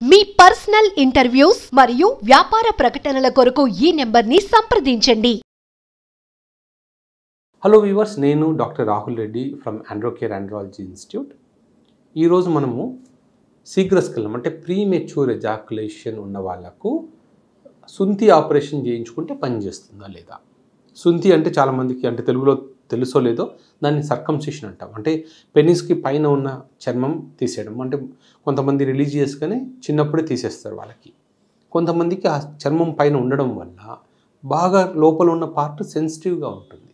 మీ personal interviews మరియు వ్యాపార ప్రకటనల కొరకు ఈ నెంబర్ని సంప్రదించండి. హలో వ్యూవర్స్, నేను doctor Rahul Reddy from Androcare andrology institute. ఈరోజు మనము శీఘ్రస్ఖలనం అంటే ప్రీమెచ్యూర్ ఎజాకులేషన్ ఉన్న వాళ్ళకు సుంతి ఆపరేషన్ చేయించుకుంటే పనిచేస్తుందా లేదా. సుంతి అంటే చాలామందికి అంటే తెలుగులో తెలుసో లేదో దాన్ని సర్కంసిషన్ అంటాం. అంటే పెనిస్కి పైన ఉన్న చర్మం తీసేయడం. అంటే కొంతమంది రిలీజియస్గానే చిన్నప్పుడే తీసేస్తారు వాళ్ళకి. కొంతమందికి ఆ చర్మం పైన ఉండడం వల్ల బాగా లోపల ఉన్న పార్ట్ సెన్సిటివ్గా ఉంటుంది.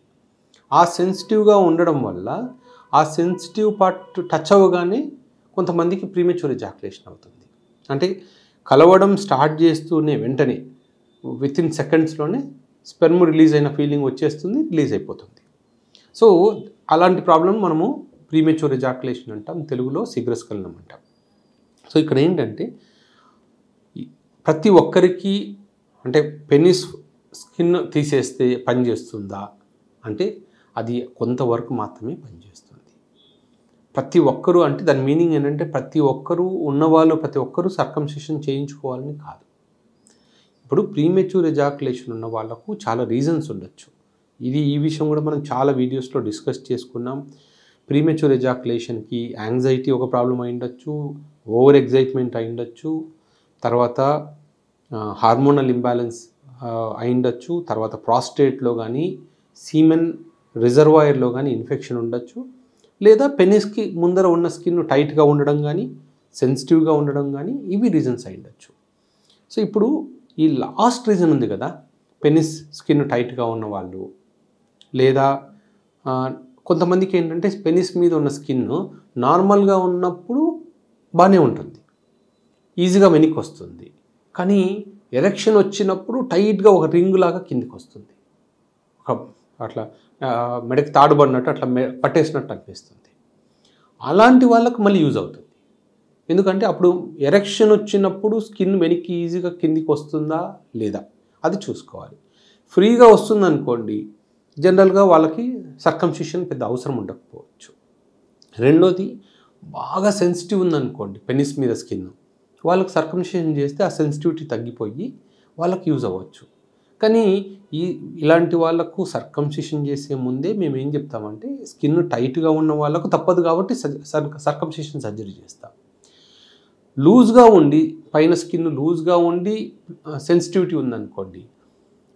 ఆ సెన్సిటివ్గా ఉండడం వల్ల ఆ సెన్సిటివ్ పార్ట్ టచ్ అవ్వగానే కొంతమందికి ప్రీమెచ్యూర్ ఎజాకులేషన్ అవుతుంది. అంటే కలవడం స్టార్ట్ చేస్తూనే వెంటనే వితిన్ సెకండ్స్లోనే స్పెర్మ్ రిలీజ్ అయిన ఫీలింగ్ వచ్చేస్తుంది, రిలీజ్ అయిపోతుంది. సో అలాంటి ప్రాబ్లం మనము ప్రీమెచ్యూర్ ఎజాకులేషన్ అంటాం, తెలుగులో శీఘ్రస్ఖలనం అంటాం. సో ఇక్కడ ఏంటంటే ప్రతి ఒక్కరికి అంటే పెనిస్ స్కిన్ తీసేస్తే పనిచేస్తుందా అంటే అది కొంతవరకు మాత్రమే పనిచేస్తుంది. ప్రతి ఒక్కరూ అంటే దాని మీనింగ్ ఏంటంటే ప్రతి ఒక్కరూ ఉన్నవాళ్ళు ప్రతి ఒక్కరూ సర్కంసిషన్ చేయించుకోవాలని కాదు. ఇప్పుడు ప్రీమెచ్యూర్ ఎజాకులేషన్ ఉన్న వాళ్ళకు చాలా రీజన్స్ ఉండొచ్చు. ఈ విషయం కూడా మనం చాలా వీడియోస్లో డిస్కస్ చేసుకున్నాం. ప్రీమెచ్యూర్ ఎజాకులేషన్కి యాంగ్జైటీ ఒక ప్రాబ్లం అయి ఉండొచ్చు, ఓవర్ ఎగ్జైట్మెంట్ అయి ఉండొచ్చు, తర్వాత హార్మోనల్ ఇంబ్యాలెన్స్ అయి ఉండొచ్చు, తర్వాత ప్రాస్టేట్లో కానీ సీమెన్ రిజర్వాయర్లో కానీ ఇన్ఫెక్షన్ ఉండొచ్చు, లేదా పెనిస్కి ముందర ఉన్న స్కిన్ టైట్గా ఉండడం కానీ సెన్సిటివ్గా ఉండడం కానీ ఇవి రీజన్స్ అయి ఉండొచ్చు. సో ఇప్పుడు ఈ లాస్ట్ రీజన్ ఉంది కదా, పెనిస్ స్కిన్ టైట్గా ఉన్నవాళ్ళు, లేదా కొంతమందికి ఏంటంటే పెనిస్ మీద ఉన్న స్కిన్ నార్మల్గా ఉన్నప్పుడు బాగానే ఉంటుంది, ఈజీగా వెనక్కి వస్తుంది, కానీ ఎరెక్షన్ వచ్చినప్పుడు టైట్గా ఒక రింగ్ లాగా కిందికి వస్తుంది, అట్లా మెడకి తాడుబడినట్టు అట్లా పట్టేసినట్టు అనిపిస్తుంది. అలాంటి వాళ్ళకు మళ్ళీ యూజ్ అవుతుంది. ఎందుకంటే అప్పుడు ఎరెక్షన్ వచ్చినప్పుడు స్కిన్ వెనక్కి ఈజీగా కిందికి వస్తుందా లేదా అది చూసుకోవాలి. ఫ్రీగా వస్తుంది అనుకోండి, జనరల్గా వాళ్ళకి సర్కంసిషన్ పెద్ద అవసరం ఉండకపోవచ్చు. రెండోది బాగా సెన్సిటివ్ ఉందనుకోండి పెనిస్ మీద స్కిన్, వాళ్ళకి సర్కంసిషన్ చేస్తే ఆ సెన్సిటివిటీ తగ్గిపోయి వాళ్ళకి యూజ్ అవ్వచ్చు. కానీ ఇలాంటి వాళ్ళకు సర్కంసిషన్ చేసే ముందే మేము ఏం చెప్తామంటే స్కిన్ టైట్గా ఉన్న వాళ్ళకు తప్పదు కాబట్టి సర్కంసిషన్ సర్జరీ చేస్తాం. లూజ్గా ఉండి పైన స్కిన్ లూజ్గా ఉండి సెన్సిటివిటీ ఉందనుకోండి,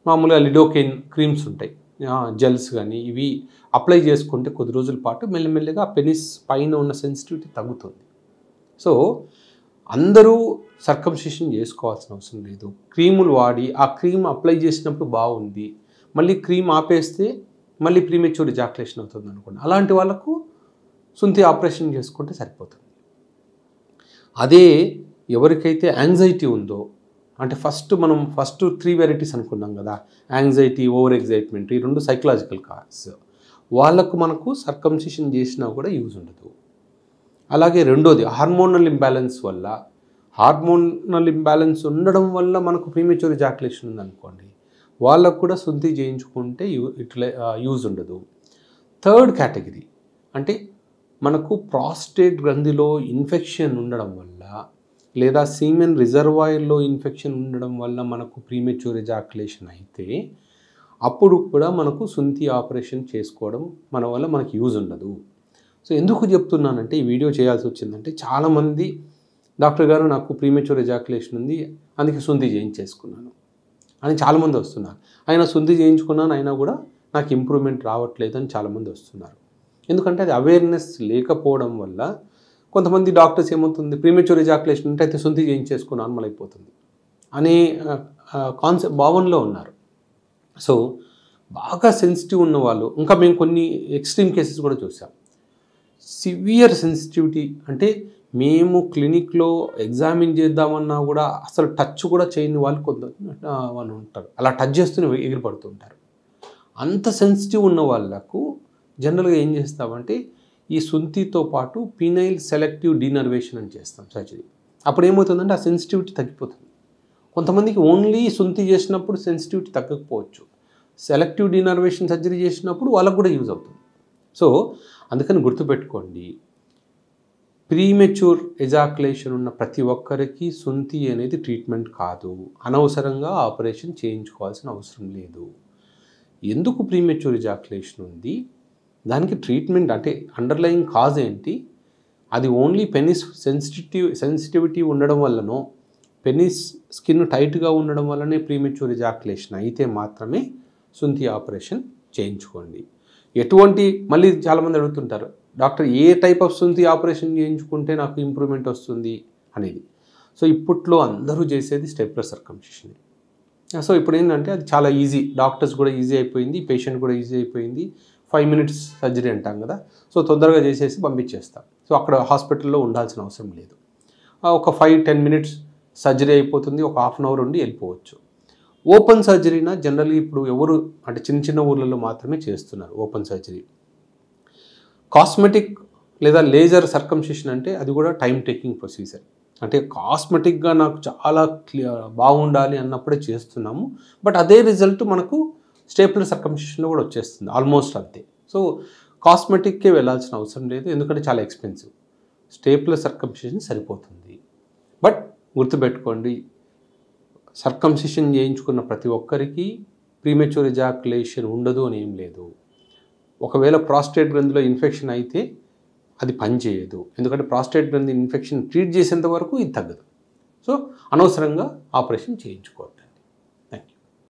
మామూలుగా లిడోకెయిన్ క్రీమ్స్ ఉంటాయి, జెల్స్ కానీ ఇవి అప్లై చేసుకుంటే కొద్ది రోజుల పాటు మెల్లమెల్లగా పెనిస్ పైన ఉన్న సెన్సిటివిటీ తగ్గుతుంది. సో అందరూ సర్కంసిషన్ చేసుకోవాల్సిన అవసరం లేదు. క్రీములు వాడి ఆ క్రీమ్ అప్లై చేసినప్పుడు బాగుంది, మళ్ళీ క్రీమ్ ఆపేస్తే మళ్ళీ ప్రీమెచ్యూర్ ఎజాకులేషన్ అవుతుంది అనుకోండి, అలాంటి వాళ్ళకు సుంతి ఆపరేషన్ చేసుకుంటే సరిపోతుంది. అదే ఎవరికైతే యాంగ్జైటీ ఉందో, అంటే మనం ఫస్ట్ 3 వెరైటీస్ అనుకున్నాం కదా, యాంగ్జైటీ, ఓవర్ ఎగ్జైట్మెంట్, ఈ 2 సైకలాజికల్ కాజ్, వాళ్ళకు మనకు సర్కంసిషన్ చేసినా కూడా యూజ్ ఉండదు. అలాగే రెండోది హార్మోనల్ ఇంబ్యాలెన్స్ వల్ల, హార్మోనల్ ఇంబ్యాలెన్స్ ఉండడం వల్ల మనకు ప్రీమెచ్యూర్ ఎజాకులేషన్ ఉందనుకోండి, వాళ్ళకు కూడా సుంతి చేయించుకుంటే యూజ్ ఉండదు. థర్డ్ కేటగిరీ అంటే మనకు ప్రాస్టేట్ గ్రంథిలో ఇన్ఫెక్షన్ ఉండడం వల్ల, లేదా సీమెన్ రిజర్వాయర్లో ఇన్ఫెక్షన్ ఉండడం వల్ల మనకు ప్రీమెచ్యూర్ ఎజాకులేషన్ అయితే అప్పుడు కూడా మనకు సుంతి ఆపరేషన్ చేసుకోవడం మన వల్ల మనకు యూజ్ ఉండదు. సో ఎందుకు చెప్తున్నానంటే ఈ వీడియో చేయాల్సి వచ్చిందంటే చాలామంది డాక్టర్ గారు నాకు ప్రీమెచ్యూర్ ఎజాకులేషన్ ఉంది అందుకే సుంతి చేయించేసుకున్నాను అని చాలామంది వస్తున్నారు. అయినా సుంతి చేయించుకున్నాను అయినా కూడా నాకు ఇంప్రూవ్మెంట్ రావట్లేదు అని చాలామంది వస్తున్నారు. ఎందుకంటే అది అవేర్నెస్ లేకపోవడం వల్ల కొంతమంది డాక్టర్స్ ఏమవుతుంది, ప్రీమెచ్యూర్ ఎజాకులేషన్ ఉంటే అయితే సుంతి చేయించేసుకుని నార్మల్ అయిపోతుంది అనే భావనలో ఉన్నారు. సో బాగా సెన్సిటివ్ ఉన్న వాళ్ళు, ఇంకా మేము కొన్ని ఎక్స్ట్రీమ్ కేసెస్ కూడా చూసాం. సివియర్ సెన్సిటివిటీ అంటే మేము క్లినిక్లో ఎగ్జామిన్ చేద్దామన్నా కూడా అసలు టచ్ కూడా చేయని వాళ్ళు వాళ్ళు ఉంటారు, అలా టచ్ చేస్తూనే ఎగిరిపడుతుంటారు. అంత సెన్సిటివ్ ఉన్న వాళ్ళకు జనరల్గా ఏం చేస్తామంటే ఈ సుంతితో పాటు పీనైల్ సెలెక్టివ్ డీనర్వేషన్ అని చేస్తాం సర్జరీ. అప్పుడు ఏమవుతుందంటే ఆ సెన్సిటివిటీ తగ్గిపోతుంది. కొంతమందికి ఓన్లీ సుంతి చేసినప్పుడు సెన్సిటివిటీ తగ్గకపోవచ్చు, సెలెక్టివ్ డీనర్వేషన్ సర్జరీ చేసినప్పుడు వాళ్ళకు కూడా యూజ్ అవుతుంది. సో అందుకని గుర్తుపెట్టుకోండి, ప్రీమెచ్యూర్ ఎజాకులేషన్ ఉన్న ప్రతి ఒక్కరికి సుంతి అనేది ట్రీట్మెంట్ కాదు. అనవసరంగా ఆపరేషన్ చేయించుకోవాల్సిన అవసరం లేదు. ఎందుకు ప్రీమెచ్యూర్ ఎజాకులేషన్ ఉంది, దానికి ట్రీట్మెంట్ అంటే అండర్లయింగ్ కాజ్ ఏంటి, అది ఓన్లీ పెనిస్ సెన్సిటివిటీ ఉండడం వల్లనో పెనిస్ స్కిన్ టైట్గా ఉండడం వల్లనే ప్రీమెచ్యూర్ ఎజాకులేషన్ అయితే మాత్రమే సుంతి ఆపరేషన్ చేయించుకోండి. మళ్ళీ చాలామంది అడుగుతుంటారు, డాక్టర్ ఏ టైప్ ఆఫ్ సుంతి ఆపరేషన్ చేయించుకుంటే నాకు ఇంప్రూవ్మెంట్ వస్తుంది అనేది. సో ఇప్పట్లో అందరూ చేసేది స్టెప్లర్ సర్కంసిషన్. సో ఇప్పుడు ఏంటంటే అది చాలా ఈజీ, డాక్టర్స్ కూడా ఈజీ అయిపోయింది, పేషెంట్ కూడా ఈజీ అయిపోయింది. 5 minutes సర్జరీ అంటాం కదా, సో తొందరగా చేసేసి పంపించేస్తాం. సో అక్కడ హాస్పిటల్లో ఉండాల్సిన అవసరం లేదు. ఒక 5-10 minutes సర్జరీ అయిపోతుంది, ఒక 1/2 hour ఉండి వెళ్ళిపోవచ్చు. ఓపెన్ సర్జరీనా జనరల్గా ఇప్పుడు ఎవరు అంటే చిన్న చిన్న ఊర్లలో మాత్రమే చేస్తున్నారు ఓపెన్ సర్జరీ. కాస్మెటిక్ లేదా లేజర్ సర్కంసిషన్ అంటే అది కూడా టైం టేకింగ్ ప్రొసీజర్. అంటే కాస్మెటిక్గా నాకు చాలా బాగుండాలి అన్నప్పుడే చేస్తున్నాము, బట్ అదే రిజల్ట్ మనకు స్టేప్లర్ సర్కంసిషన్లో కూడా వచ్చేస్తుంది ఆల్మోస్ట్ అంతే. సో కాస్మెటిక్కే వెళ్ళాల్సిన అవసరం లేదు, ఎందుకంటే చాలా ఎక్స్పెన్సివ్. స్టేప్లర్ సర్కంసిషన్ సరిపోతుంది. బట్ గుర్తుపెట్టుకోండి, సర్కంసిషన్ చేయించుకున్న ప్రతి ఒక్కరికి ప్రీమెచ్యూర్ ఎజాకులేషన్ ఉండదు అని ఏం లేదు. ఒకవేళ ప్రాస్టేట్ గ్రంథిలో ఇన్ఫెక్షన్ అయితే అది పనిచేయదు, ఎందుకంటే ప్రాస్టేట్ గ్రంథి ఇన్ఫెక్షన్ ట్రీట్ చేసేంత వరకు ఇది తగ్గదు. సో అనవసరంగా ఆపరేషన్ చేయించుకోవద్దు.